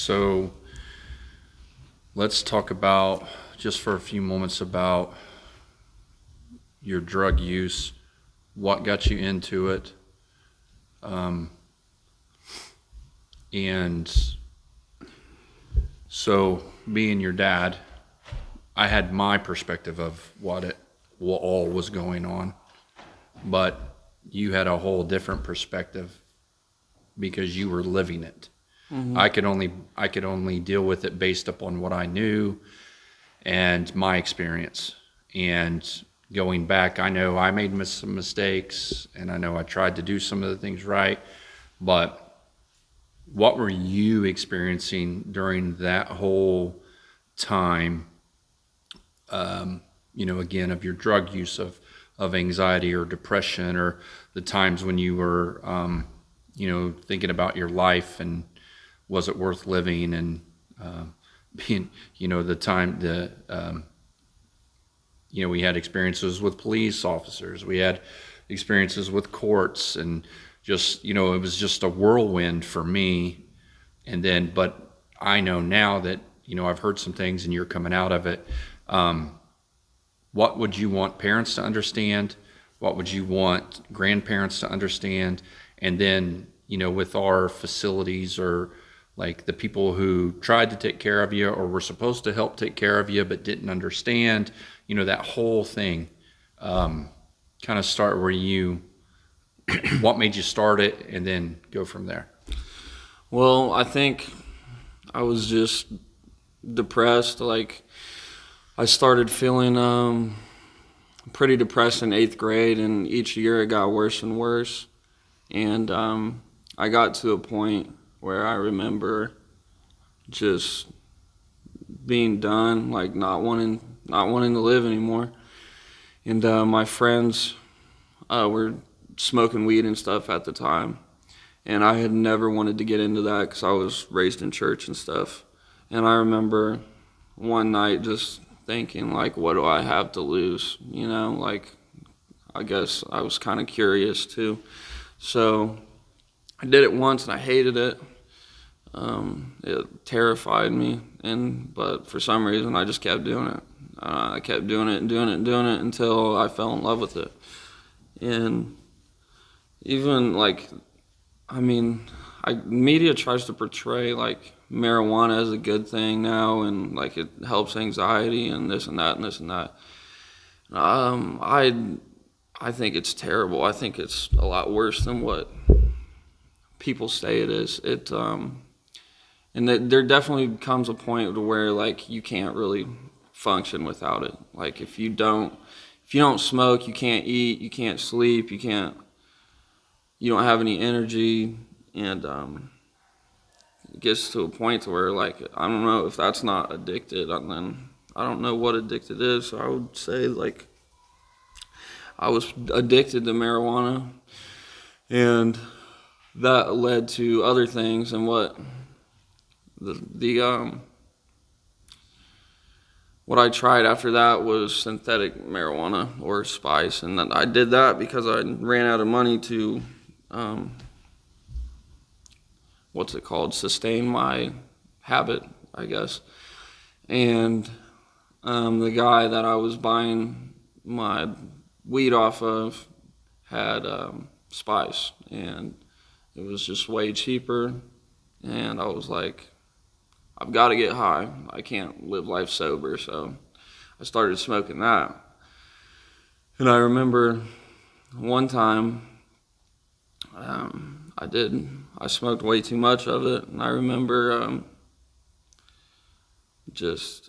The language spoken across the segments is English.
So let's talk about, just for a few moments, about your drug use, what got you into it, and so being your dad, I had my perspective of what all was going on, but you had a whole different perspective because you were living it. Mm-hmm. I could only deal with it based upon what I knew and my experience. And going back, I know I made some mistakes, and I know I tried to do some of the things right, but what were you experiencing during that whole time, again, of your drug use, of anxiety or depression, or the times when you were, thinking about your life and was it worth living, and being, the time, we had experiences with police officers, we had experiences with courts, and just, it was just a whirlwind for me. And then, but I know now that, I've heard some things and you're coming out of it. What would you want parents to understand? What would you want grandparents to understand? And then, with our facilities, or like the people who tried to take care of you or were supposed to help take care of you but didn't understand, that whole thing, kind of start where what made you start it, and then go from there. Well, I think I was just depressed. Like, I started feeling pretty depressed in 8th grade, and each year it got worse and worse. And I got to a point where I remember just being done, like not wanting to live anymore. And my friends were smoking weed and stuff at the time, and I had never wanted to get into that because I was raised in church and stuff. And I remember one night just thinking, like, what do I have to lose? Like, I guess I was kind of curious too. So I did it once and I hated it. It terrified me, but for some reason I just kept doing it. I kept doing it and doing it and doing it until I fell in love with it. And even media tries to portray like marijuana as a good thing now, and like it helps anxiety and this and that and this and that. I think it's terrible. I think it's a lot worse than what people say it is. And there definitely comes a point where like you can't really function without it. Like if you don't smoke, you can't eat, you can't sleep, you don't have any energy, and it gets to a point where, like, I don't know if that's not addicted, and then I don't know what addicted is. So I would say, like, I was addicted to marijuana, and that led to other things. And what I tried after that was synthetic marijuana, or spice, and I did that because I ran out of money to sustain my habit, I guess. And the guy that I was buying my weed off of had spice, and it was just way cheaper. And I was like, I've got to get high. I can't live life sober. So I started smoking that. And I remember one time I smoked way too much of it. And I remember just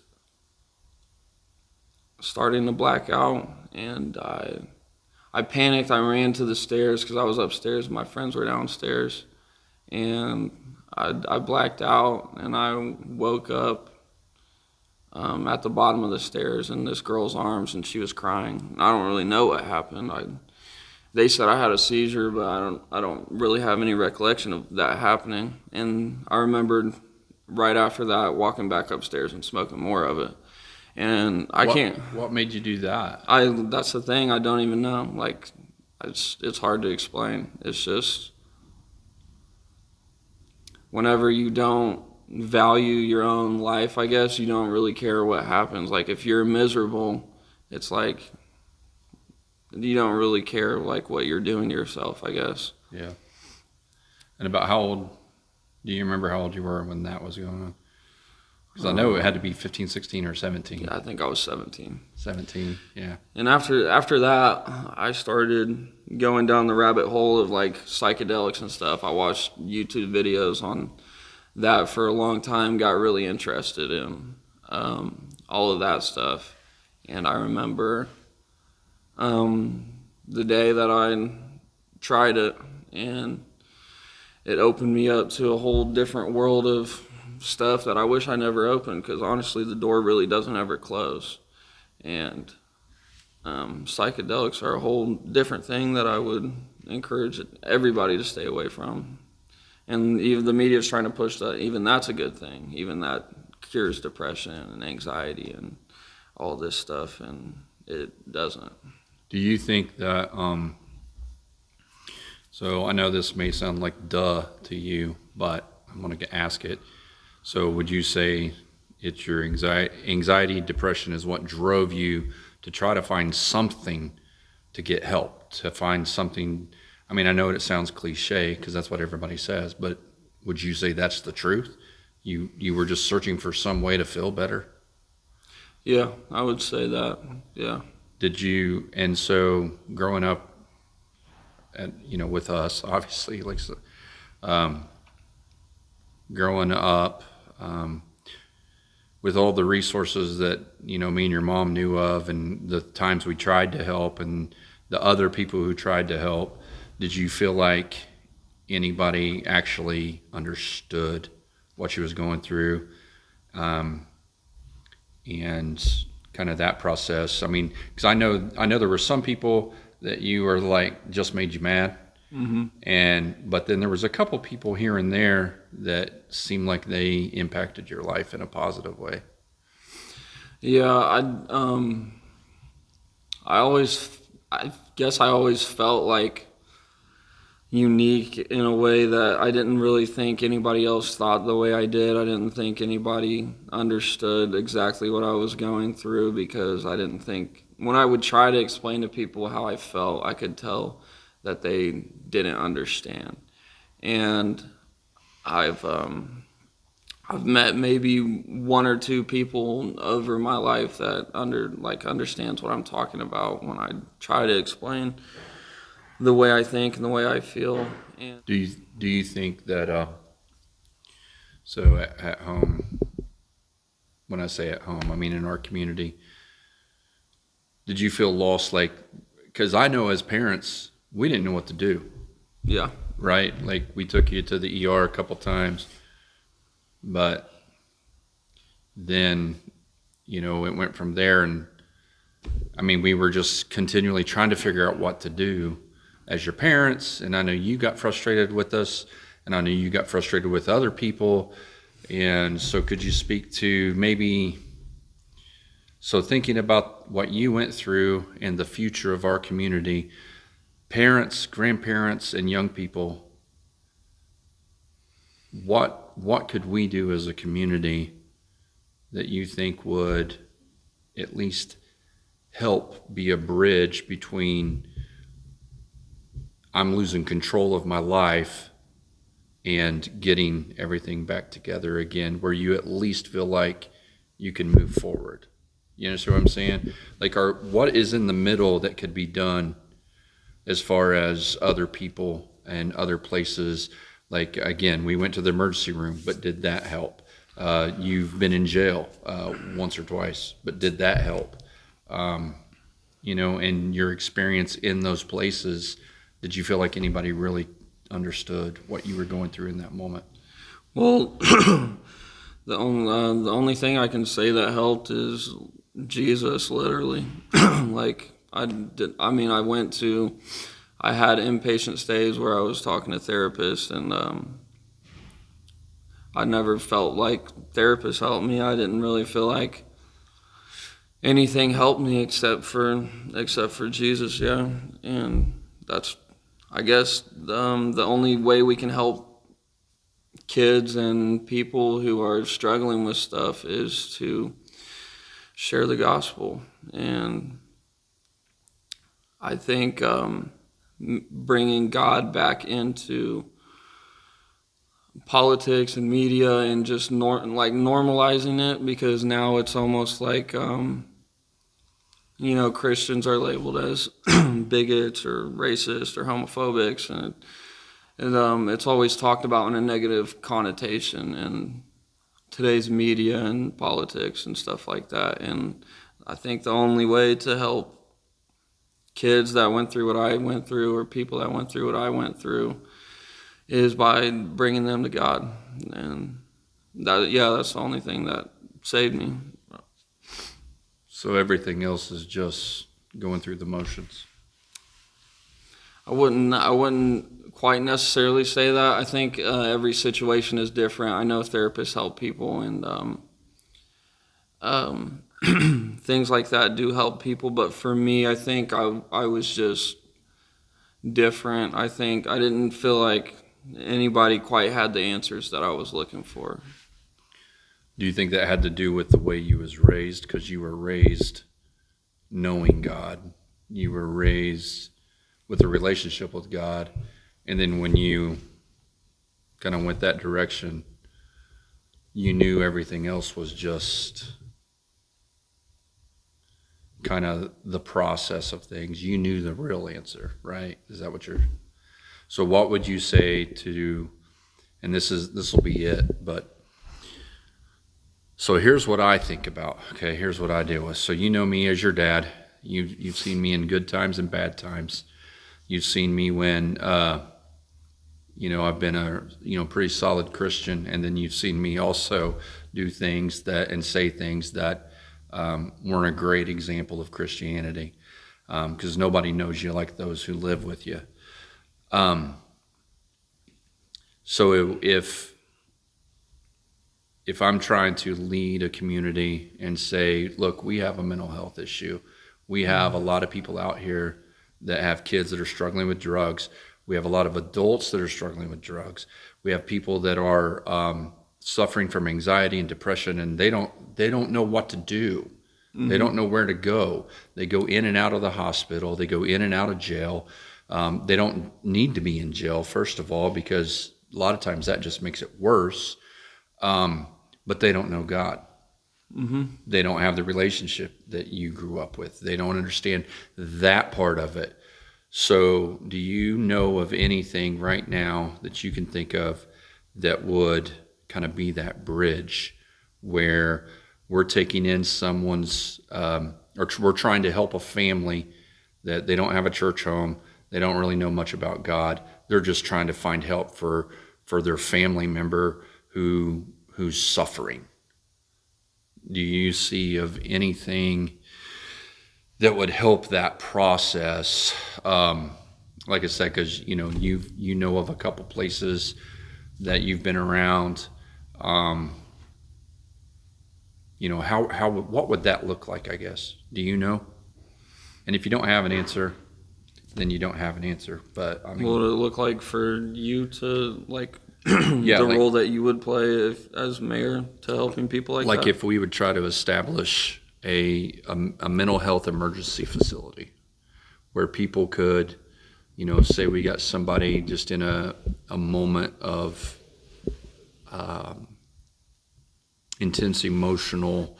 starting to black out. And I panicked. I ran to the stairs because I was upstairs. My friends were downstairs. And I blacked out, and I woke up at the bottom of the stairs in this girl's arms, and she was crying. I don't really know what happened. They said I had a seizure, but I don't really have any recollection of that happening. And I remembered right after that walking back upstairs and smoking more of it. And What made you do that? That's the thing. I don't even know. Like, it's hard to explain. It's just, whenever you don't value your own life, I guess. You don't really care what happens. Like, if you're miserable, it's like you don't really care, like, what you're doing to yourself, I guess. Yeah. And about how old, do you remember how old you were when that was going on? Because I know it had to be 15, 16, or 17. Yeah, I think I was 17. 17, yeah. And after that, I started going down the rabbit hole of, like, psychedelics and stuff. I watched YouTube videos on that for a long time, got really interested in all of that stuff. And I remember the day that I tried it, and it opened me up to a whole different world of stuff that I wish I never opened, because honestly the door really doesn't ever close. And psychedelics are a whole different thing that I would encourage everybody to stay away from. And even the media is trying to push that even that's a good thing, even that cures depression and anxiety and all this stuff, and it doesn't. Do you think that, so I know this may sound like duh to you, but I'm going to ask it. So would you say it's your anxiety, depression is what drove you to try to find something to get help, to find something? I mean, I know it sounds cliche because that's what everybody says, but would you say that's the truth? You were just searching for some way to feel better? Yeah, I would say that, yeah. Did you, and so growing up, with us, obviously, like, growing up, with all the resources that, me and your mom knew of, and the times we tried to help, and the other people who tried to help, did you feel like anybody actually understood what she was going through? And kind of that process. I mean, because I know there were some people that you were like, just made you mad. Mm-hmm. But then there was a couple people here and there that seemed like they impacted your life in a positive way. Yeah, I guess I always felt like unique in a way that I didn't really think anybody else thought the way I did. I didn't think anybody understood exactly what I was going through, because I didn't think, when I would try to explain to people how I felt, I could tell that they didn't understand. And I've met maybe one or two people over my life that understands what I'm talking about when I try to explain the way I think and the way I feel. And Do you think that so at home, when I say at home, I mean in our community, did you feel lost? Like, because I know as parents, we didn't know what to do. yeah, Right? Like, we took you to the ER a couple times, but then, it went from there. And I mean, we were just continually trying to figure out what to do as your parents. And I know you got frustrated with us, and I know you got frustrated with other people. And so could you speak to maybe, so thinking about what you went through and the future of our community, parents, grandparents, and young people, what could we do as a community that you think would at least help be a bridge between I'm losing control of my life and getting everything back together again, where you at least feel like you can move forward? You understand what I'm saying? Like, what is in the middle that could be done as far as other people and other places? Like, again, we went to the emergency room, but did that help? You've been in jail once or twice, but did that help? And your experience in those places, did you feel like anybody really understood what you were going through in that moment? well, the only thing I can say that helped is Jesus, literally. Like, I had inpatient stays where I was talking to therapists, and I never felt like therapists helped me. I didn't really feel like anything helped me except for Jesus, yeah. And that's, I guess, the only way we can help kids and people who are struggling with stuff is to share the gospel. And I think bringing God back into politics and media and just normalizing it, because now it's almost like Christians are labeled as bigots or racist or homophobics, and it's always talked about in a negative connotation in today's media and politics and stuff like that. And I think the only way to help kids that went through what I went through, or people that went through what I went through, is by bringing them to God. And that's the only thing that saved me. So everything else is just going through the motions. I wouldn't quite necessarily say that. I think every situation is different. I know therapists help people, and things like that do help people. But for me, I think I was just different. I think I didn't feel like anybody quite had the answers that I was looking for. Do you think that had to do with the way you was raised? Because you were raised knowing God. You were raised with a relationship with God. And then when you kind of went that direction, you knew everything else was just kind of the process of things. You knew the real answer, right? Is that what you're... So what would you say to, and this will be it, but so here's what I think about. Okay, here's what I deal with. So you know me as your dad. You've seen me in good times and bad times. You've seen me when I've been a pretty solid Christian, and then you've seen me also do things and say things that weren't a great example of Christianity, because nobody knows you like those who live with you. So if I'm trying to lead a community and say, look, we have a mental health issue. We have a lot of people out here that have kids that are struggling with drugs. We have a lot of adults that are struggling with drugs. We have people that are suffering from anxiety and depression, and they don't know what to do. Mm-hmm. They don't know where to go. They go in and out of the hospital. They go in and out of jail. They don't need to be in jail, first of all, because a lot of times that just makes it worse. But they don't know God. Mm-hmm. They don't have the relationship that you grew up with. They don't understand that part of it. So do you know of anything right now that you can think of that would kind of be that bridge where we're taking in someone's, or we're trying to help a family that they don't have a church home, they don't really know much about God, they're just trying to find help for their family member who's suffering? Do you see of anything that would help that process? Like I said, because you know of a couple places that you've been around. What would that look like, I guess? Do you know? And if you don't have an answer, then you don't have an answer. But I mean, what would it look like for you to the role that you would play as mayor to helping people like that? Like if we would try to establish a mental health emergency facility where people could, say we got somebody just in a moment of intense emotional,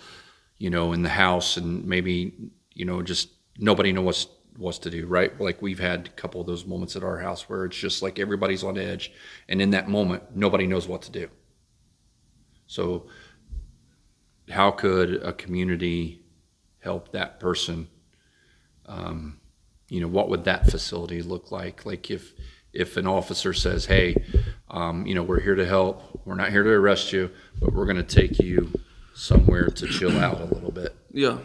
in the house, and maybe, just nobody knows what's to do, right? Like we've had a couple of those moments at our house where it's just like everybody's on edge, and in that moment, nobody knows what to do. So how could a community help that person? What would that facility look like? Like if an officer says, hey, we're here to help, we're not here to arrest you, but we're going to take you somewhere to chill out a little bit. Yeah.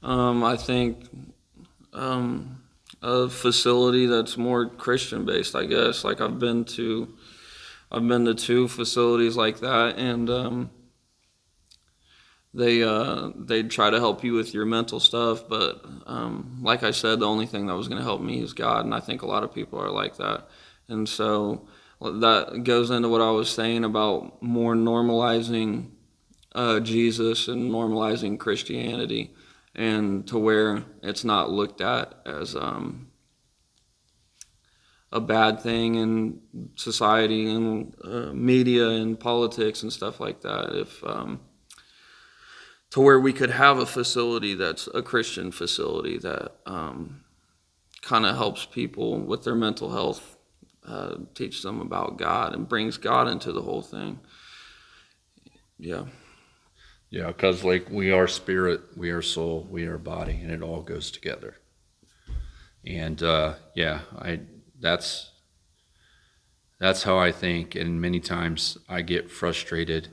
I think a facility that's more Christian based, I guess. Like I've been to 2 facilities like that, and they try to help you with your mental stuff, but like I said, the only thing that was going to help me is God, and I think a lot of people are like that. And so that goes into what I was saying about more normalizing Jesus and normalizing Christianity, and to where it's not looked at as a bad thing in society and media and politics and stuff like that. If to where we could have a facility that's a Christian facility that kind of helps people with their mental health, teach them about God and brings God into the whole thing. Yeah. Yeah, because like we are spirit, we are soul, we are body, and it all goes together. And that's how I think. And many times I get frustrated.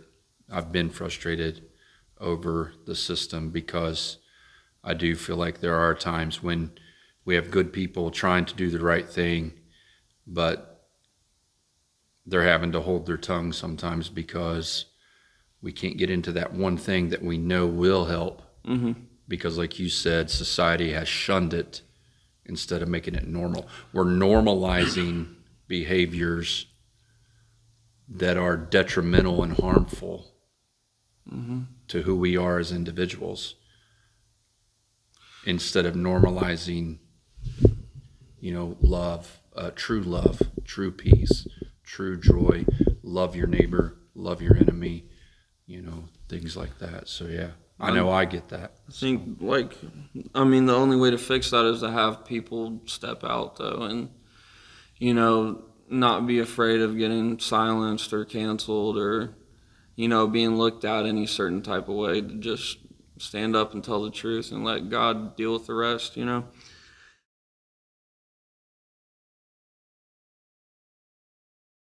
I've been frustrated over the system because I do feel like there are times when we have good people trying to do the right thing, but they're having to hold their tongue sometimes because we can't get into that one thing that we know will help. Mm-hmm. Because like you said, society has shunned it instead of making it normal. We're normalizing behaviors that are detrimental and harmful Mm-hmm. to who we are as individuals, instead of normalizing, love, true peace, true joy, love your neighbor, love your enemy, things like that. So yeah, I know I get that. I think, the only way to fix that is to have people step out, though, and, not be afraid of getting silenced or canceled or, being looked at any certain type of way. To just stand up and tell the truth and let God deal with the rest,